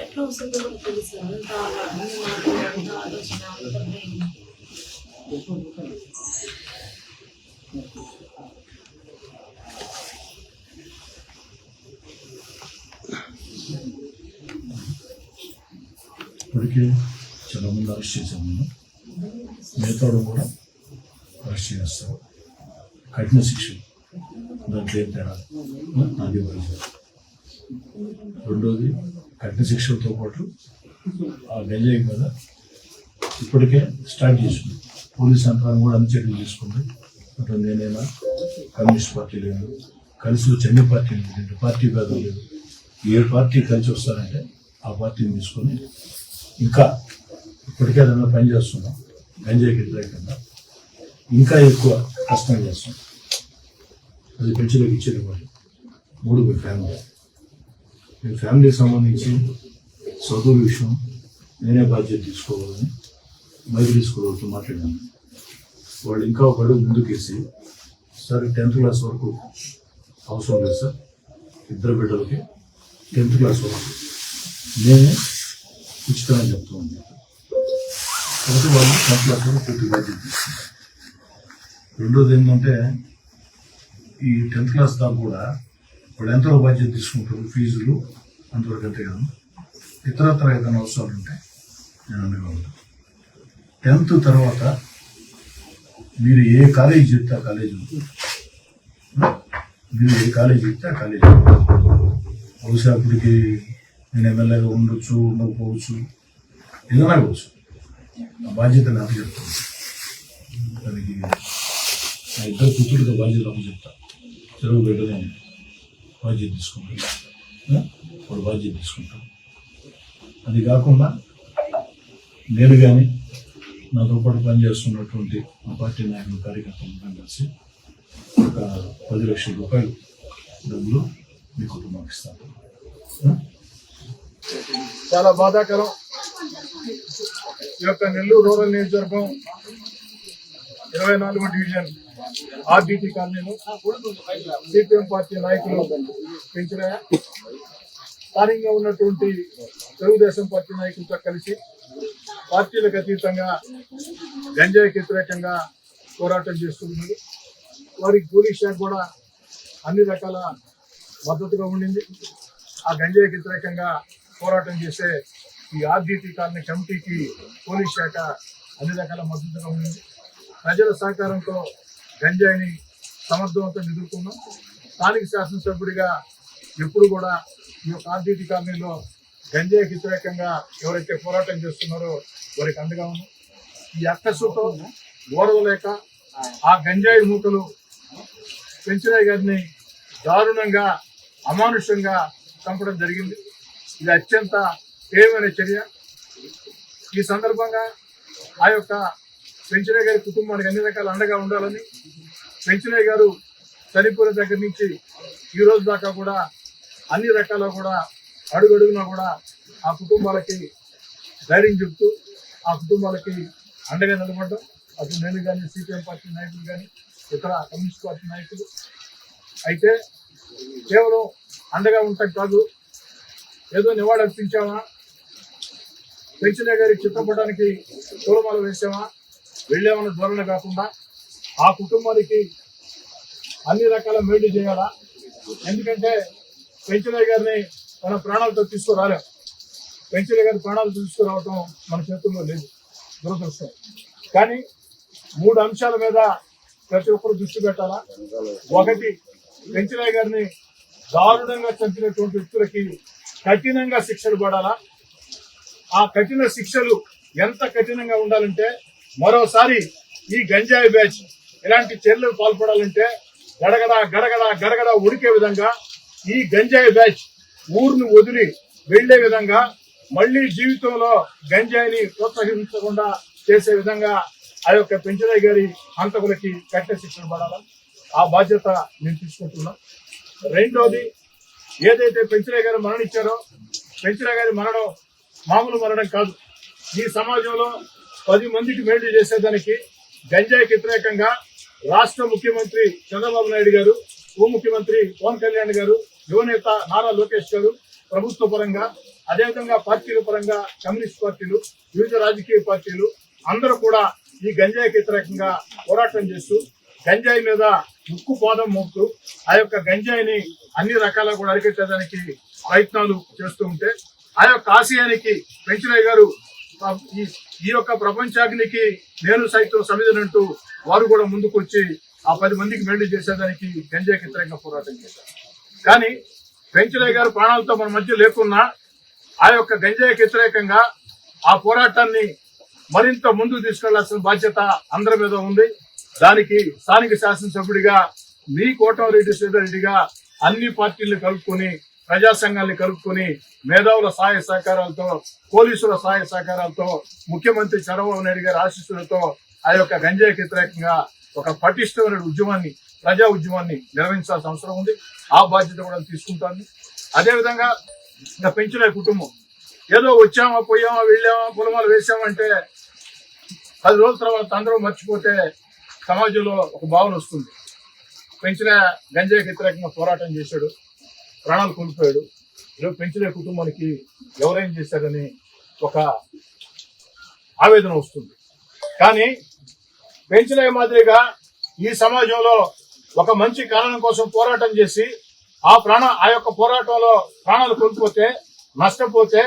ఎట్లా వస్తుందో కూడా తెలుసు. అంత అన్ని మాటలు, అంత ఆలోచన, అంత బ్రెయిన్. ఇప్పటికే చాలా మంది అరెస్ట్ చేశాము. మిగతా కూడా అరెస్ట్ చేస్తారు. కఠిన శిక్ష, దాంట్లో ఏం తేడా అది వరకు. రెండోది, కఠిన శిక్షలతో పాటు ఆ గంజాయి మీద ఇప్పటికే స్టార్ట్ చేసింది. పోలీస్ యంత్రాంగం కూడా అన్ని చర్యలు తీసుకుంది. అటు నేనైనా కమ్యూనిస్ట్ పార్టీ లేదు, కలిసి వచ్చి అన్ని పార్టీలు లేదు, పార్టీ భేదం లేదు. ఏ పార్టీ కలిసి వస్తారంటే ఆ పార్టీని తీసుకొని ఇంకా ఇప్పటికే దానిలో పనిచేస్తున్నాం. గంజాయికి వ్యతిరేకంగా ఇంకా ఎక్కువ కష్టం చేస్తున్నాం. అది పెంచలేక ఇచ్చేది వాళ్ళు 3 ఫ్యామిలీ. మీ ఫ్యామిలీకి సంబంధించి చదువు విషయం నేనే బాధ్యత తీసుకోవాలని మైత్రి స్కూల్ వాళ్ళతో మాట్లాడాను. వాళ్ళు ఇంకా ఒక అడుగు ముందుకేసి, సార్ 10th క్లాస్ వరకు అవసరం లేదు సార్, 2 బిడ్డలకి 10th క్లాస్ వరకు నేనే ఉచితంగా చెప్తూ ఉంది. కాబట్టి వాళ్ళు 10th క్లాస్ వరకు పూర్తి బాధ్యత తీసుకుంటారు. రెండోది ఏంటంటే, ఈ 10th క్లాస్ దాకా కూడా వాళ్ళు ఎంతవరకు బాధ్యత తీసుకుంటారు, ఫీజులు అంతవరకు అంతే కాదు, ఇతరత్ర ఏదైనా అవసరాలు ఉంటాయి నేను అందులో ఉంటాను. 10th తర్వాత మీరు ఏ కాలేజీ చెప్తే ఆ కాలేజీ ఉంటుంది. మీరు ఏ కాలేజీ చెప్తే ఆ కాలేజీ బహుశా అప్పటికి నేను ఎమ్మెల్యేగా ఉండొచ్చు, ఉండకపోవచ్చు, ఏదైనా కావచ్చు. ఆ బాధ్యత నాకు చెప్తాను. దానికి నా 2 కూతురుగా బాధ్యత నాకు చెప్తా. చెరువు బిడ్డనే బాధ్యత తీసుకుంటాను, వాడు బాధ్యత తీసుకుంటాను. అది కాకుండా నేను కానీ నాతో పాటు పనిచేస్తున్నటువంటి మా పార్టీ నాయకులు, కార్యకర్తలు కలిసి ఒక 10 లక్షల రూపాయలు డబ్బులు మీ కుటుంబానికి ఇస్తాను. చాలా బాధాకరం. ఈ యొక్క నెల్లూరు రూరల్ నియోజకవర్గం 24వ డివిజన్ ఆర్డీటీ కాలనీలో సిపిఎం పార్టీ నాయకులు పెంచినాయ స్థానికంగా ఉన్నటువంటి తెలుగుదేశం పార్టీ నాయకులతో కలిసి పార్టీలకు అతీతంగా గంజాయికి వ్యతిరేకంగా పోరాటం చేస్తున్నారు. వారికి పోలీస్ శాఖ కూడా అన్ని రకాల మద్దతుగా ఉండింది. ఆ గంజాయికి వ్యతిరేకంగా పోరాటం చేసే ఈ ఆర్డీటీ కాలనీ కమిటీకి పోలీస్ శాఖ అన్ని రకాల మద్దతుగా ఉండింది. ప్రజల సహకారంతో గంజాయిని సమర్థవంతంగా ఎదుర్కొన్నాం. స్థానిక శాసనసభ్యుడిగా ఎప్పుడు కూడా ఈ యొక్క ఆర్డీటీ కాలనీలో గంజాయికి వ్యతిరేకంగా ఎవరైతే పోరాటం చేస్తున్నారో వారికి అండగా ఉన్నాం. ఈ అక్కసుతో ఓర్వలేక ఆ గంజాయి మూకలు పెంచినాయ్ గారిని దారుణంగా, అమానుషంగా చంపడం జరిగింది. ఇది అత్యంత తీవ్రమైన చర్య. ఈ సందర్భంగా ఆ యొక్క పెంచినాయ్ గారి కుటుంబానికి అన్ని రకాల అండగా ఉండాలని, పెంచినాయ్ గారు చనిపోయిన దగ్గర నుంచి ఈ రోజు దాకా కూడా అన్ని రకాల కూడా అడుగడుగునా కూడా ఆ కుటుంబాలకి ధైర్యం చెప్తూ ఆ కుటుంబాలకి అండగా నిలబడ్డం. అటు నేను కానీ, సిపిఎం పార్టీ నాయకులు కానీ, ఇతర కమ్యూనిస్ట్ పార్టీ నాయకులు అయితే కేవలం అండగా ఉంటాం కాదు, ఏదో నివాళి అర్పించామా, పెంచినాయ్ గారి చిత్రపటానికి పూలమాల వేసామా, వెళ్ళామన్న ధోరణ కాకుండా ఆ కుటుంబానికి అన్ని రకాల మేలు చేయాలా. ఎందుకంటే పెంచినాయ్ గారిని మన ప్రాణాలతో తీసుకురాలేం. పెంచినాయ్ గారి ప్రాణాలతో తీసుకురావటం మన చేతుల్లో లేదు, దురదృష్టం. కానీ 3 అంశాల మీద ప్రతి ఒక్కరు దృష్టి పెట్టాలా. ఒకటి, పెంచినాయ్ గారిని దారుణంగా చంపినటువంటి వ్యక్తులకి కఠినంగా శిక్షలు పడాలా. ఆ కఠిన శిక్షలు ఎంత కఠినంగా ఉండాలంటే, మరోసారి ఈ గంజాయి బ్యాచ్ ఇలాంటి చర్యలకు పాల్పడాలంటే గడగడ గడగడ గడగడ ఉడికే విధంగా ఈ గంజాయి బ్యాచ్ ఊరిని వదిలి వెళ్లే విధంగా, మళ్లీ జీవితంలో గంజాయిని ప్రోత్సహించకుండా చేసే విధంగా ఆ యొక్క పెంచినాయ్ గారి హంతకులకి కఠిన శిక్షణ పడాలా. ఆ బాధ్యత నేను తీసుకుంటున్నా. రెండోది, ఏదైతే పెంచినాయ్ గారు మరణించారో, పెంచినాయ్ గారి మరణం మామూలు మరణం కాదు. ఈ సమాజంలో 10 మందికి మేలు చేసేదానికి గంజాయికి వ్యతిరేకంగా రాష్ట్ర ముఖ్యమంత్రి చంద్రబాబు నాయుడు గారు, ఉప ముఖ్యమంత్రి పవన్ కళ్యాణ్ గారు, యువనేత నారా లోకేష్ గారు ప్రభుత్వ పరంగా అదేవిధంగా పార్టీల పరంగా కమ్యూనిస్ట్ పార్టీలు, వివిధ రాజకీయ పార్టీలు అందరూ కూడా ఈ గంజాయికి వ్యతిరేకంగా పోరాటం చేస్తూ గంజాయి మీద ముక్కు పాదం మోపుతూ ఆ యొక్క గంజాయిని అన్ని రకాల కూడా అరికట్టడానికి ప్రయత్నాలు చేస్తూ ఉంటే ఆ యొక్క ఆశయానికి పెంచలయ్య గారు ఈ యొక్క ప్రపంచాగ్నికి నేను సైతం సమిధనంటూ వారు కూడా ముందుకు వచ్చి ఆ 10 మందికి మేలు చేసేదానికి గంజాయికి వ్యతిరేకంగా పోరాటం చేశారు. కానీ పెంచలయ్య గారు ప్రాణాలతో మన మధ్య లేకున్నా ఆ యొక్క గంజాయికి వ్యతిరేకంగా ఆ పోరాటాన్ని మరింత ముందుకు తీసుకెళ్లాల్సిన బాధ్యత అందరి మీద ఉంది. దానికి స్థానిక శాసనసభ్యుడిగా మీ కోటమిరెడ్డి శ్రీధర్రెడ్డిగా అన్ని పార్టీలను కలుపుకొని, ప్రజా సంఘాలను కలుపుకొని, మేధావుల సహాయ సహకారాలతో, పోలీసుల సహాయ సహకారాలతో, ముఖ్యమంత్రి చంద్రబాబు నాయుడు గారి ఆశీస్సులతో ఆ యొక్క గంజాయికి వ్యతిరేకంగా ఒక పటిష్టమైన ఉద్యమాన్ని, ప్రజా ఉద్యమాన్ని నిర్వహించాల్సిన అవసరం ఉంది. ఆ బాధ్యత కూడా తీసుకుంటాను. అదేవిధంగా ఇంకా పెంచలే కుటుంబం ఏదో వచ్చామా, పోయామా, వెళ్ళామా, పొలమాలు వేసామంటే 10 రోజుల తర్వాత అందరూ మర్చిపోతే సమాజంలో ఒక భావన వస్తుంది. పెంచలే గంజాయికి వ్యతిరేకంగా పోరాటం చేశాడు, ప్రాణాలు కోల్పోయాడు. ఈరోజు పెంచలే కుటుంబానికి ఎవరేం చేశారని ఒక ఆవేదన వస్తుంది. కానీ పెంచలే మాదిరిగా ఈ సమాజంలో ఒక మంచి కారణం కోసం పోరాటం చేసి ఆ యొక్క పోరాటంలో ప్రాణాలు కోల్పోతే, నష్టపోతే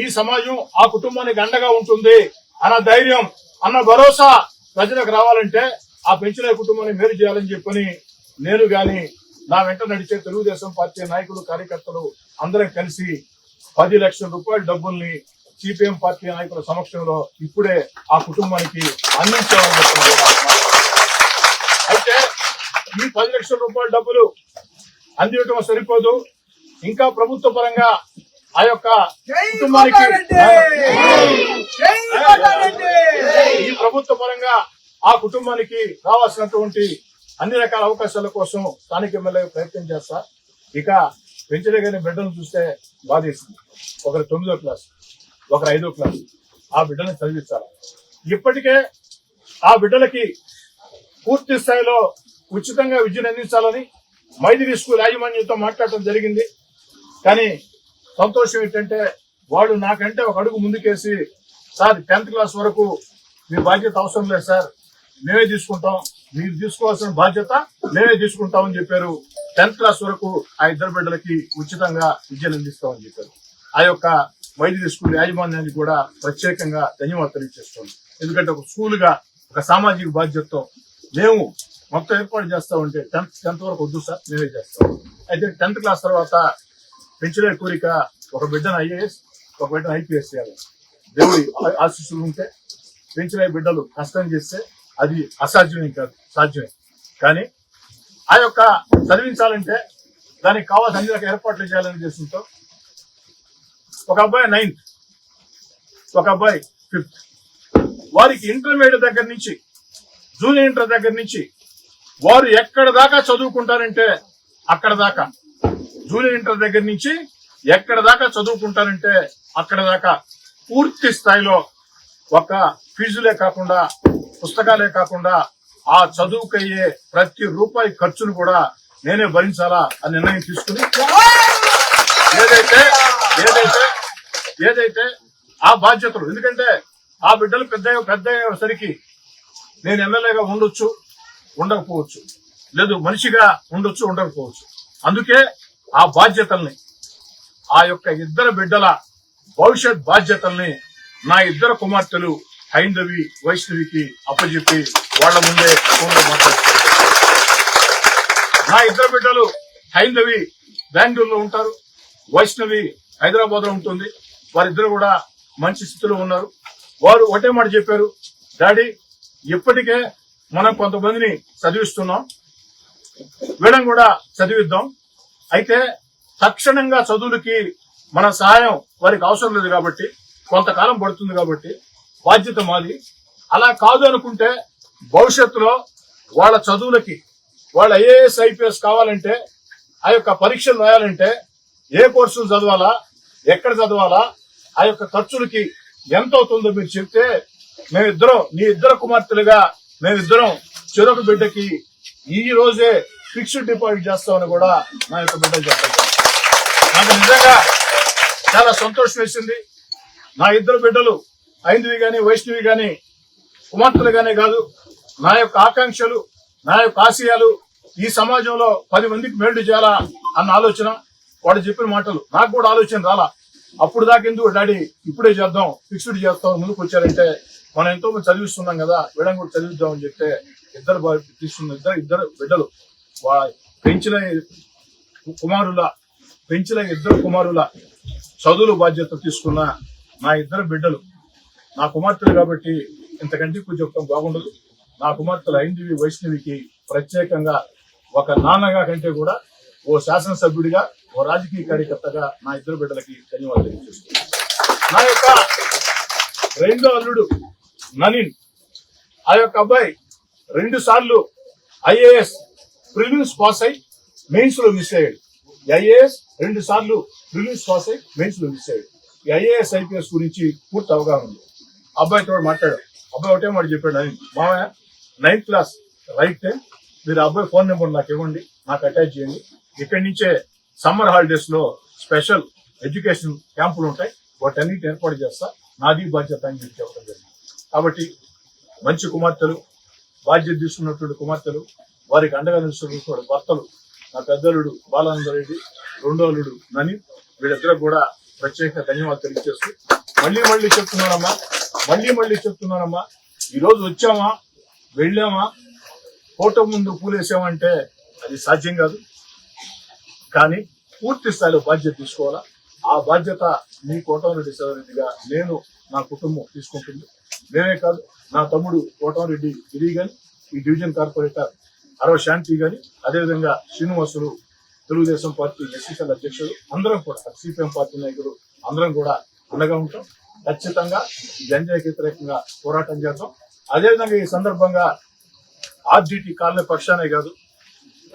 ఈ సమాజం ఆ కుటుంబానికి అండగా ఉంటుంది అన్న ధైర్యం, అన్న భరోసా ప్రజలకు రావాలంటే ఆ పెంచలే కుటుంబాన్ని మేలు చేయాలని చెప్పని నేను గాని నా వెంట నడిచే తెలుగుదేశం పార్టీ నాయకులు, కార్యకర్తలు అందరం కలిసి 10 లక్షల రూపాయల డబ్బుల్ని సిపిఎం పార్టీ నాయకుల సమక్షంలో ఇప్పుడే ఆ కుటుంబానికి అందించాలని చెప్పి. అయితే ఈ 10 లక్షల రూపాయల డబ్బులు అందించడం సరిపోదు. ఇంకా ప్రభుత్వ పరంగా ఆ యొక్క కుటుంబానికి ఈ ప్రభుత్వ పరంగా ఆ కుటుంబానికి రావాల్సినటువంటి అన్ని రకాల అవకాశాల కోసం స్థానిక ఎమ్మెల్యే ప్రయత్నం చేస్తా. ఇక పెంచలే గారి బిడ్డను చూస్తే బాధేస్తుంది. ఒకరు 9వ క్లాస్, ఒకరు 5వ క్లాస్. ఆ బిడ్డని చదివించాలి. ఇప్పటికే ఆ బిడ్డలకి పూర్తి స్థాయిలో ఉచితంగా విద్యను అందించాలని మైదిరి స్కూల్ యాజమాన్యంతో మాట్లాడటం జరిగింది. కానీ సంతోషం ఏంటంటే వాడు నాకంటే ఒక అడుగు ముందుకేసి, సార్ 10th క్లాస్ వరకు మీ బాధ్యత అవసరం లేదు సార్, మేమే తీసుకుంటాం, మీరు తీసుకోవాల్సిన బాధ్యత మేమే తీసుకుంటామని చెప్పారు. 10th క్లాస్ వరకు ఆ 2 బిడ్డలకి ఉచితంగా విద్యను అందిస్తామని చెప్పారు. ఆ యొక్క మైదిరి స్కూల్ యాజమాన్యానికి కూడా ప్రత్యేకంగా ధన్యవాదాలు తెలియజేస్తాం. ఎందుకంటే ఒక స్కూల్ గా ఒక సామాజిక బాధ్యతతో మేము మొత్తం ఏర్పాటు చేస్తామంటే 10th వరకు వద్దు సార్, మేమే చేస్తాం. అయితే 10th క్లాస్ తర్వాత పెంచలే కోరిక ఒక బిడ్డను ఐఏఎస్, ఒక బిడ్డను ఐపీఎస్ చేయాలి. దేవుడి ఆశీస్సులు ఉంటే పెంచలే బిడ్డలు కష్టం చేస్తే అది అసాధ్యమే కాదు, సాధ్యమే. కానీ ఆ యొక్క చదివించాలంటే దానికి కావాల్సిన అన్ని రకాల ఏర్పాట్లు చేయాలని చేస్తుంటో ఒక అబ్బాయి 9th, ఒక అబ్బాయి 5th. వారికి ఇంటర్మీడియట్ దగ్గర నుంచి, జూనియర్ ఇంటర్ దగ్గర నుంచి వారు ఎక్కడ దాకా చదువుకుంటారంటే అక్కడ దాకా, జూనియర్ ఇంటర్ దగ్గర నుంచి ఎక్కడ దాకా చదువుకుంటారంటే అక్కడ దాకా పూర్తి స్థాయిలో ఒక ఫీజులే కాకుండా, పుస్తకాలే కాకుండా ఆ చదువుకయ్యే ప్రతి రూపాయి ఖర్చును కూడా నేనే భరించాలా అని నిర్ణయం తీసుకుని ఏదైతే ఆ బాధ్యతలు, ఎందుకంటే ఆ బిడ్డలు పెద్ద సరికి నేను ఎమ్మెల్యేగా ఉండొచ్చు, ఉండకపోవచ్చు, లేదు మనిషిగా ఉండొచ్చు, ఉండకపోవచ్చు. అందుకే ఆ బాధ్యతల్ని, ఆ యొక్క 2 బిడ్డల భవిష్యత్ బాధ్యతల్ని నా 2 కుమార్తెలు హైందవి, వైష్ణవికి అప్పచెప్పి వాళ్ల ముందే ఫోన్లో మాట్లాడుతున్నారు. నా 2 బిడ్డలు హైందవి బెంగళూరులో ఉంటారు, వైష్ణవి హైదరాబాద్ లో ఉంటుంది. వారిద్దరు కూడా మంచి స్థితిలో ఉన్నారు. వారు ఒకటే మాట చెప్పారు, డాడీ ఇప్పటికే మనం కొంతమందిని చదివిస్తున్నాం, వీళ్ళని కూడా చదివిద్దాం. అయితే తక్షణంగా చదువులకి మన సహాయం వారికి అవసరం లేదు కాబట్టి, కొంతకాలం పడుతుంది కాబట్టి బాధ్యత మాది. అలా కాదు అనుకుంటే భవిష్యత్తులో వాళ్ళ చదువులకి, వాళ్ళ ఐఏఎస్ ఐపీఎస్ కావాలంటే, ఆ యొక్క పరీక్షలు రాయాలంటే ఏ కోర్సులు చదవాలా, ఎక్కడ చదవాలా, ఆ యొక్క ఖర్చులకి ఎంత అవుతుందో మీరు చెప్తే మేమిద్దరం, నీ 2 కుమార్తెలుగా మేమిద్దరం చెరొక బిడ్డకి ఈ రోజే ఫిక్స్డ్ డిపాజిట్ చేస్తామని కూడా నా యొక్క బిడ్డలు చెప్పారు. నాకు నిజంగా చాలా సంతోషం వేసింది. నా ఇద్దరు బిడ్డలు ఐందవి గాని వైష్ణవి గాని కుమార్తెలుగానే కాదు, నా యొక్క ఆకాంక్షలు, నా యొక్క ఆశయాలు ఈ సమాజంలో 10 మందికి మేలు చేయాలా అన్న ఆలోచన, వాడు చెప్పిన మాటలు నాకు కూడా ఆలోచన రాలా. అప్పుడు దాకా ఎందుకు డాడీ ఇప్పుడే చేద్దాం, ఫిక్స్డ్ చేస్తాం ముందుకు వచ్చారంటే, మనం ఎంతో మంది చదివిస్తున్నాం కదా, వీళ్ళని కూడా చదివిద్దాం అని చెప్తే ఇద్దరు బిడ్డలు పెంచిన ఇద్దరు కుమారుల చదువుల బాధ్యత తీసుకున్న నా ఇద్దరు బిడ్డలు నా కుమార్తెలు కాబట్టి ఇంతకంటే ఎక్కువ చెప్తాం బాగుండదు. నా కుమార్తెలు ఐందవి వైష్ణవికి ప్రత్యేకంగా ఒక నాన్నగా కంటే కూడా ఓ శాసనసభ్యుడిగా, ఓ రాజకీయ కార్యకర్తగా నా ఇద్దరు బిడ్డలకి ధన్యవాదాలు తెలియజేస్తున్నాను. నా యొక్క రెండో అల్లుడు నవీన్, ఆ యొక్క అబ్బాయి 2 సార్లు IAS ప్రిలిమ్స్ పాస్ అయి మెయిన్స్ లో మిస్ అయ్యాడు. IAS 2 సార్లు ప్రిలిమ్స్ పాస్ అయి మెయిన్స్ లో మిస్ అయ్యాడు. ఈ IAS IPS గురించి పూర్తి అవగాహన ఉంది. అబ్బాయితో మాట్లాడాడు. అబ్బాయి ఒకటే మాట చెప్పాడు, నవీన్ మామయ్య 9th క్లాస్ రైట్ టైం, మీరు అబ్బాయి ఫోన్ నెంబర్ నాకు ఇవ్వండి, నాకు అటాచ్ చేయండి. ఇక్కడి నుంచే సమ్మర్ హాలిడేస్ లో స్పెషల్ ఎడ్యుకేషన్ క్యాంపులు ఉంటాయి, వాటన్నిటి ఏర్పాటు చేస్తా, నాది బాధ్యత అని చెప్పి చెప్పడం జరిగింది. కాబట్టి మంచి కుమార్తెలు, బాధ్యత తీసుకున్నటువంటి కుమార్తెలు, వారికి అండగా నిలుస్తున్నటువంటి భర్తలు, నా పెద్దలుడు బాలానందరెడ్డి, రెండో అల్లుడు నని, వీళ్ళిద్దరికి కూడా ప్రత్యేక ధన్యవాదాలు తెలియజేస్తూ మళ్ళీ చెప్తున్నానమ్మా, ఈ రోజు వచ్చామా వెళ్ళామా ఫోటో ముందు పూలేసామంటే అది సాధ్యం కాదు. కానీ పూర్తి స్థాయిలో బాధ్యత తీసుకోవాలా. ఆ బాధ్యత మీ కోటమిరెడ్డి సోదరెడ్డిగా నేను, నా కుటుంబం తీసుకుంటుంది. నేనే కాదు, నా తమ్ముడు కోటమిరెడ్డి గిరి గాని, ఈ డివిజన్ కార్పొరేటర్ అరవ శాంతి గాని, అదేవిధంగా శ్రీనివాసులు తెలుగుదేశం పార్టీ ఎస్సీసీఎల్ అధ్యక్షుడు, అందరం కూడా సిపిఎం పార్టీ నాయకులు అందరం కూడా అండగా ఉంటాం. ఖచ్చితంగా గంజాయికి వ్యతిరేకంగా పోరాటం చేద్దాం. అదేవిధంగా ఈ సందర్భంగా ఆర్డీటీ కాలనీ పక్షానే కాదు,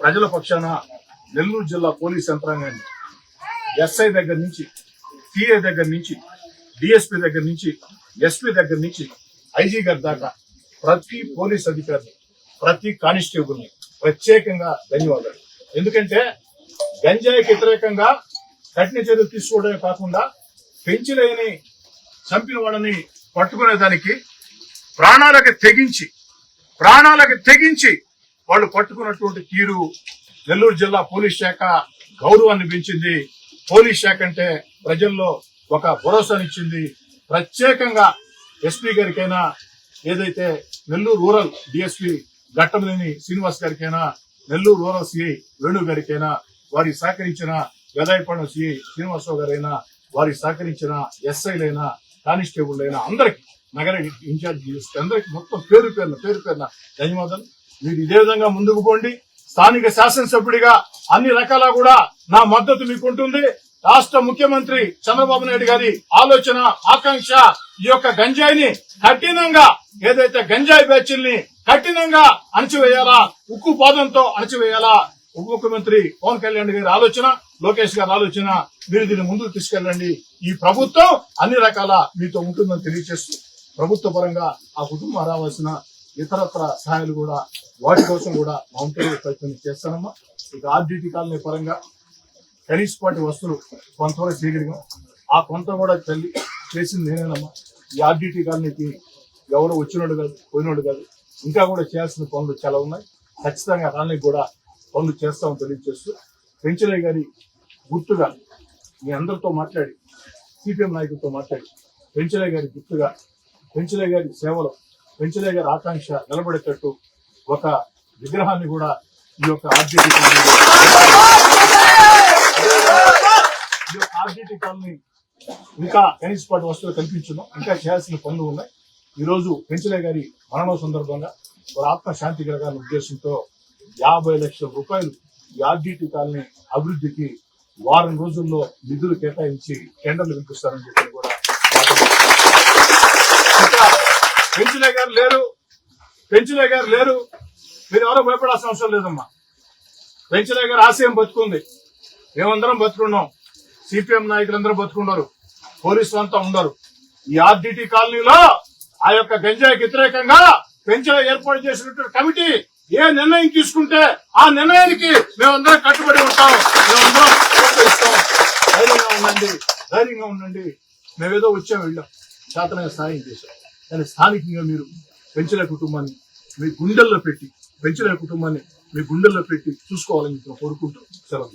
ప్రజల పక్షాన నెల్లూరు జిల్లా పోలీస్ యంత్రాంగాన్ని SI దగ్గర నుంచి, TA దగ్గర నుంచి, DSP దగ్గర నుంచి, SP దగ్గర నుంచి IG గారి దాకా ప్రతి పోలీస్ అధికారిని, ప్రతి కానిస్టేబుల్ని ప్రత్యేకంగా ధన్యవాదాలు. ఎందుకంటే గంజాయికి వ్యతిరేకంగా కఠిన చర్యలు తీసుకోవడమే కాకుండా పెంచిలేని చంపిన వాళ్ళని పట్టుకునేదానికి ప్రాణాలకు తెగించి వాళ్ళు పట్టుకున్నటువంటి తీరు నెల్లూరు జిల్లా పోలీస్ శాఖ గౌరవాన్ని పెంచింది. పోలీస్ శాఖ అంటే ప్రజల్లో ఒక భరోసానిచ్చింది. ప్రత్యేకంగా SP గారికైనా, ఏదైతే నెల్లూరు రూరల్ DSP ఘట్టంలేని శ్రీనివాస్ గారికైనా, నెల్లూరు రూరల్ CI వేణు గారికైనా, వారికి సహకరించిన గదాయపాడు CI శ్రీనివాసరావు గారైనా, వారికి సహకరించిన SIలైనా, కానిస్టేబుల్ అయినా, అందరికి నగర ఇన్ఛార్జ్ అందరికి మొత్తం పేరు పేరున ధన్యవాదాలు. మీరు ఇదే విధంగా ముందుకు పోండి. స్థానిక శాసనసభ్యుడిగా అన్ని రకాల కూడా నా మద్దతు మీకు ఉంటుంది. రాష్ట్ర ముఖ్యమంత్రి చంద్రబాబు నాయుడు గారి ఆలోచన, ఆకాంక్ష ఈ యొక్క గంజాయిని కఠినంగా, ఏదైతే గంజాయి బ్యాచ్ల్ని కఠినంగా అణచివేయాలా, ఉక్కు పాదంతో అణచివేయాలా, ఉప ముఖ్యమంత్రి పవన్ కళ్యాణ్ గారి ఆలోచన, లోకేష్ గారి ఆలోచన, మీరు దీన్ని ముందుకు తీసుకెళ్ళండి. ఈ ప్రభుత్వం అన్ని రకాల మీతో ఉంటుందని తెలియజేస్తూ, ప్రభుత్వ పరంగా ఆ కుటుంబం రావాల్సిన ఇతరత్ర సహాయాలు కూడా, వాటి కోసం కూడా మౌంటరీ ప్రయత్నం చేస్తానమ్మా. ఇక ఆర్డీటీ కాలనీ పరంగా కనీసపాటి వస్తువులు కొంతవరకు చేయగలిగాం. ఆ కొంత కూడా చేసింది నేనేనమ్మా. ఈ ఆర్డీటీ కాలనీకి ఎవరు వచ్చినోడు కాదు, పోయినోడు కాదు, ఇంకా కూడా చేయాల్సిన పనులు చాలా ఉన్నాయి. ఖచ్చితంగా కాలనీకి కూడా పనులు చేస్తామని తెలియజేస్తూ, పెంచలయ్య గారి గుర్తుగా మీ అందరితో మాట్లాడి, సిపిఎం నాయకులతో మాట్లాడి, పెంచలయ్య గారి గుర్తుగా, పెంచలయ్య గారి సేవలు, పెంచలయ్య గారి ఆకాంక్ష నిలబడేటట్టు ఒక విగ్రహాన్ని కూడా ఈ యొక్క ఆర్డీటీ కాలనీ ఇంకా కనీసపాటి వస్తువులు కల్పించడం, ఇంకా చేయాల్సిన పనులు ఉన్నాయి. ఈ రోజు పెంచలయ్య గారి మరణం సందర్భంగా వారి ఆత్మ శాంతి కలగాలనే ఉద్దేశంతో 50 లక్షల రూపాయలు ఈ ఆర్డీటీ కాలనీ అభివృద్ధికి వారం రోజుల్లో నిధులు కేటాయించి టెండర్లు వినిపిస్తారని చెప్పి కూడా. ఇంకా పెంచలయ్య గారు లేరు, మీరు ఎవరో భయపడాల్సిన అవసరం లేదమ్మా. పెంచలయ్య గారు ఆశయం బతుకుంది, మేమందరం బతుకున్నాం, సిపిఎం నాయకులందరూ బతుకున్నారు, పోలీసులు అంతా ఉన్నారు. ఈ ఆర్డీటీ కాలనీలో ఆ యొక్క గంజాయికి వ్యతిరేకంగా పెంచలయ్య ఏర్పాటు చేసినటువంటి కమిటీ ఏ నిర్ణయం తీసుకుంటే ఆ నిర్ణయానికి మేమందరం కట్టుబడి ఉంటాం, మేమందరం ప్రోత్సహిస్తాం. ధైర్యంగా ఉండండి, ధైర్యంగా ఉండండి. మేమేదో వచ్చాం వెళ్ళాం, చేతనైన సాయం చేశాం. కానీ స్థానికంగా మీరు పెంచలే కుటుంబాన్ని మీ గుండెల్లో పెట్టి చూసుకోవాలని కోరుకుంటూ సెలవు.